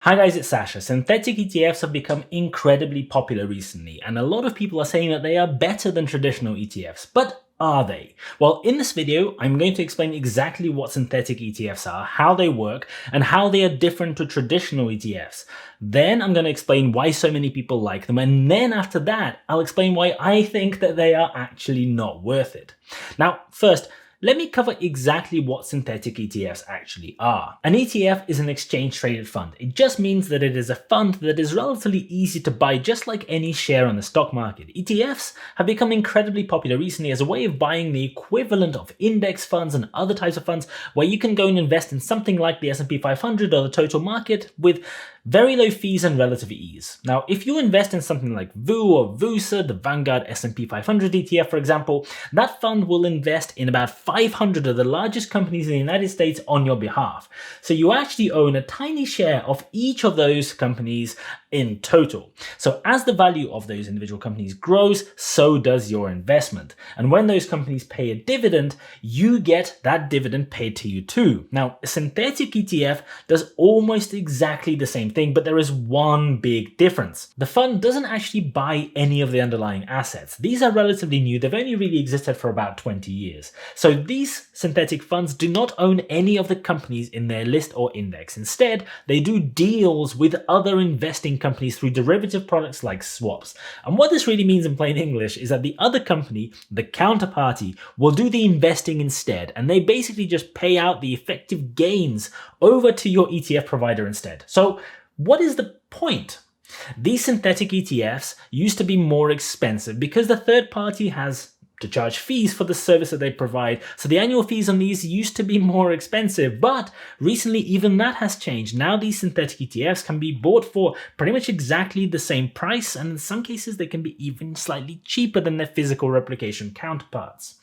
Hi guys, it's Sasha. Synthetic ETFs have become incredibly popular recently, and a lot of people are saying that they are better than traditional ETFs. But are they? Well, in this video, I'm going to explain exactly what synthetic ETFs are, how they work, and how they are different to traditional ETFs. Then I'm going to explain why so many people like them, and then after that, I'll explain why I think that they are actually not worth it. Now, first, let me cover exactly what synthetic ETFs actually are. An ETF is an exchange-traded fund. It just means that it is a fund that is relatively easy to buy, just like any share on the stock market. ETFs have become incredibly popular recently as a way of buying the equivalent of index funds and other types of funds, where you can go and invest in something like the S&P 500 or the total market with very low fees and relative ease. Now, if you invest in something like VU or VUSA, the Vanguard S&P 500 ETF, for example, that fund will invest in about 500 of the largest companies in the United States on your behalf. So you actually own a tiny share of each of those companies in total. So as the value of those individual companies grows, so does your investment. And when those companies pay a dividend, you get that dividend paid to you too. Now, a synthetic ETF does almost exactly the same thing, but there is one big difference. The fund doesn't actually buy any of the underlying assets. These are relatively new. They've only really existed for about 20 years. So these synthetic funds do not own any of the companies in their list or index. Instead, they do deals with other investing companies through derivative products like swaps. And what this really means in plain English is that the other company, the counterparty, will do the investing instead, and they basically just pay out the effective gains over to your ETF provider instead. So what is the point? These synthetic ETFs used to be more expensive because the third party has to charge fees for the service that they provide. So the annual fees on these used to be more expensive, but recently even that has changed. Now these synthetic ETFs can be bought for pretty much exactly the same price, and in some cases they can be even slightly cheaper than their physical replication counterparts.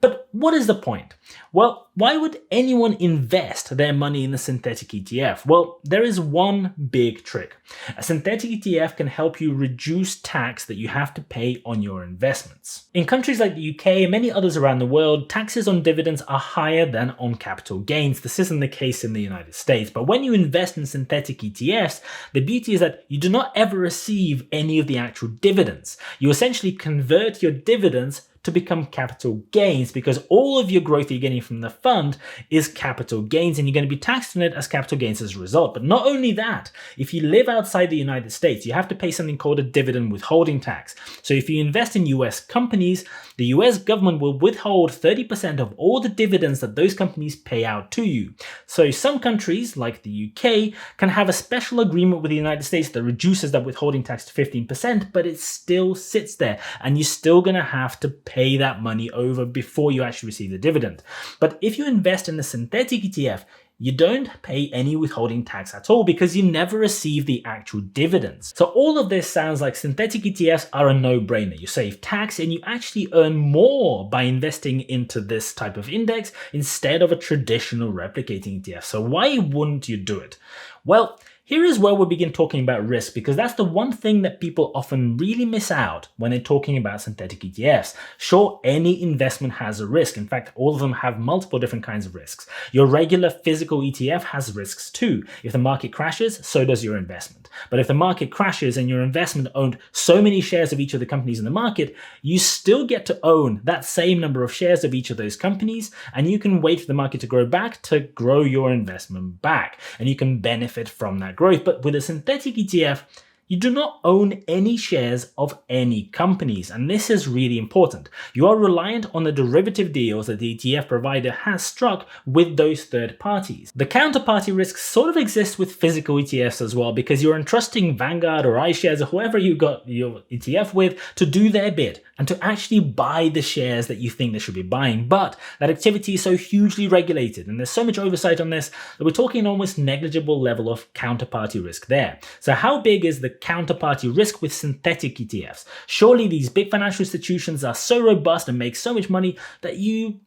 But what is the point? Well, why would anyone invest their money in a synthetic ETF? Well, there is one big trick. A synthetic ETF can help you reduce tax that you have to pay on your investments. In countries like the UK and many others around the world, taxes on dividends are higher than on capital gains. This isn't the case in the United States. But when you invest in synthetic ETFs, the beauty is that you do not ever receive any of the actual dividends. You essentially convert your dividends to become capital gains, because all of your growth you're getting from the fund is capital gains, and you're going to be taxed on it as capital gains as a result. But not only that, if you live outside the United States, you have to pay something called a dividend withholding tax. So if you invest in US companies, the US government will withhold 30% of all the dividends that those companies pay out to you. So some countries, like the UK, can have a special agreement with the United States that reduces that withholding tax to 15%, but it still sits there, and you're still going to have to pay that money over before you actually receive the dividend. But if you invest in a synthetic ETF, you don't pay any withholding tax at all because you never receive the actual dividends. So all of this sounds like synthetic ETFs are a no-brainer. You save tax and you actually earn more by investing into this type of index instead of a traditional replicating ETF. So why wouldn't you do it? Well, here is where we begin talking about risk, because that's the one thing that people often really miss out when they're talking about synthetic ETFs. Sure, any investment has a risk. In fact, all of them have multiple different kinds of risks. Your regular physical ETF has risks too. If the market crashes, so does your investment. But if the market crashes and your investment owned so many shares of each of the companies in the market, you still get to own that same number of shares of each of those companies, and you can wait for the market to grow back to grow your investment back, and you can benefit from that growth. But with a synthetic ETF, you do not own any shares of any companies, and this is really important. You are reliant on the derivative deals that the ETF provider has struck with those third parties. The counterparty risk sort of exists with physical ETFs as well, because you're entrusting Vanguard or iShares or whoever you got your ETF with to do their bit and to actually buy the shares that you think they should be buying. But that activity is so hugely regulated, and there's so much oversight on this, that we're talking an almost negligible level of counterparty risk there. So how big is the counterparty risk with synthetic ETFs? Surely these big financial institutions are so robust and make so much money that you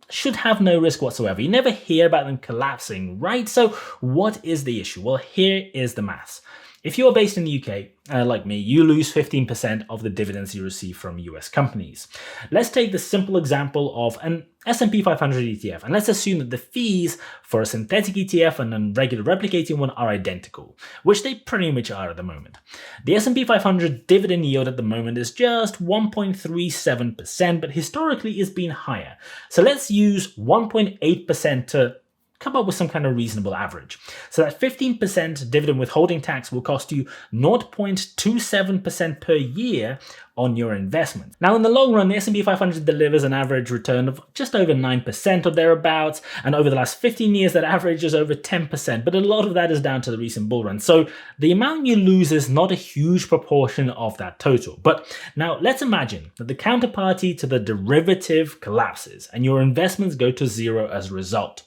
should have no risk whatsoever. You never hear about them collapsing, right? So what is the issue? Well, here is the maths. If you're based in the UK, like me, you lose 15% of the dividends you receive from US companies. Let's take the simple example of an S&P 500 ETF, and let's assume that the fees for a synthetic ETF and a regular replicating one are identical, which they pretty much are at the moment. The S&P 500 dividend yield at the moment is just 1.37%, but historically it's been higher. So let's use 1.8% to come up with some kind of reasonable average. So that 15% dividend withholding tax will cost you 0.27% per year on your investment. Now in the long run, the S&P 500 delivers an average return of just over 9% or thereabouts, and over the last 15 years that average is over 10%, but a lot of that is down to the recent bull run. So the amount you lose is not a huge proportion of that total. But now let's imagine that the counterparty to the derivative collapses and your investments go to zero as a result.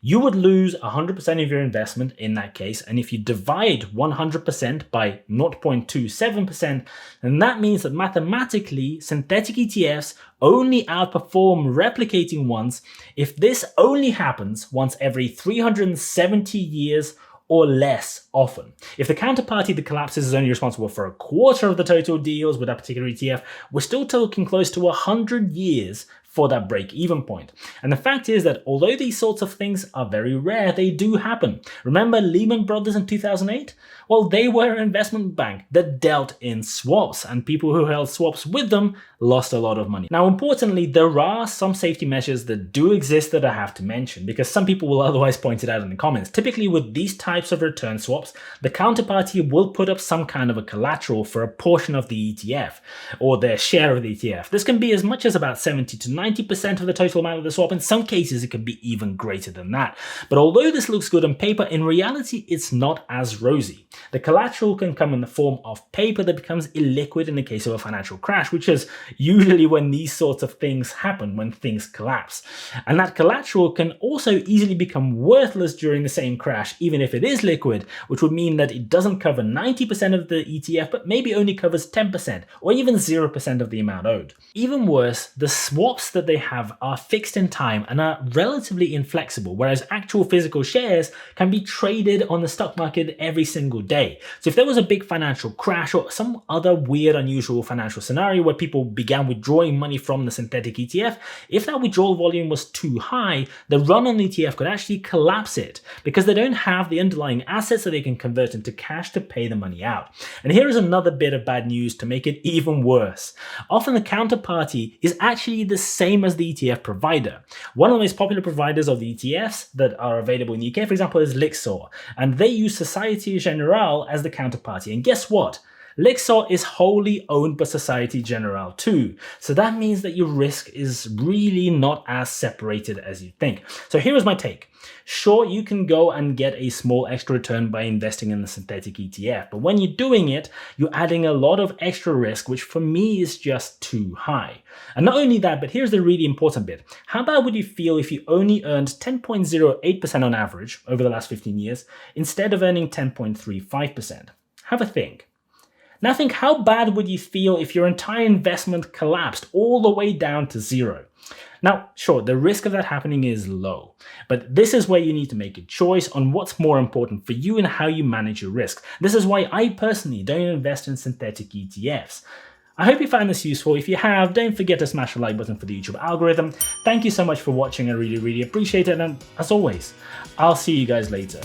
You would lose 100% of your investment in that case, and if you divide 100% by 0.27%, then that means that mathematically synthetic ETFs only outperform replicating ones if this only happens once every 370 years or less often. If the counterparty that collapses is only responsible for a quarter of the total deals with that particular ETF, we're still talking close to 100 years for that break-even point. And the fact is that although these sorts of things are very rare, they do happen. Remember Lehman Brothers in 2008? Well, they were an investment bank that dealt in swaps, and people who held swaps with them lost a lot of money. Now, importantly, there are some safety measures that do exist that I have to mention, because some people will otherwise point it out in the comments. Typically, with these types of return swaps, the counterparty will put up some kind of a collateral for a portion of the ETF, or their share of the ETF. This can be as much as about 70 to 90% of the total amount of the swap. In some cases, it can be even greater than that. But although this looks good on paper, in reality, it's not as rosy. The collateral can come in the form of paper that becomes illiquid in the case of a financial crash, which is usually when these sorts of things happen, when things collapse. And that collateral can also easily become worthless during the same crash, even if it is liquid, which would mean that it doesn't cover 90% of the ETF, but maybe only covers 10% or even 0% of the amount owed. Even worse, the swaps that they have are fixed in time and are relatively inflexible, whereas actual physical shares can be traded on the stock market every single day. So if there was a big financial crash or some other weird, unusual financial scenario where people began withdrawing money from the synthetic ETF, if that withdrawal volume was too high, the run on the ETF could actually collapse it because they don't have the underlying assets that they can convert into cash to pay the money out. And here is another bit of bad news to make it even worse. Often the counterparty is actually the same as the ETF provider. One of the most popular providers of the ETFs that are available in the UK, for example, is Lixor, and they use Société Générale as the counterparty. And guess what? Lixor is wholly owned by Société Générale too. So that means that your risk is really not as separated as you think. So here is my take. Sure, you can go and get a small extra return by investing in the synthetic ETF, but when you're doing it, you're adding a lot of extra risk, which for me is just too high. And not only that, but here's the really important bit. How bad would you feel if you only earned 10.08% on average over the last 15 years, instead of earning 10.35%? Have a think. Now think, how bad would you feel if your entire investment collapsed all the way down to zero? Now, sure, the risk of that happening is low, but this is where you need to make a choice on what's more important for you and how you manage your risks. This is why I personally don't invest in synthetic ETFs. I hope you found this useful. If you have, don't forget to smash the like button for the YouTube algorithm. Thank you so much for watching. I really appreciate it. And as always, I'll see you guys later.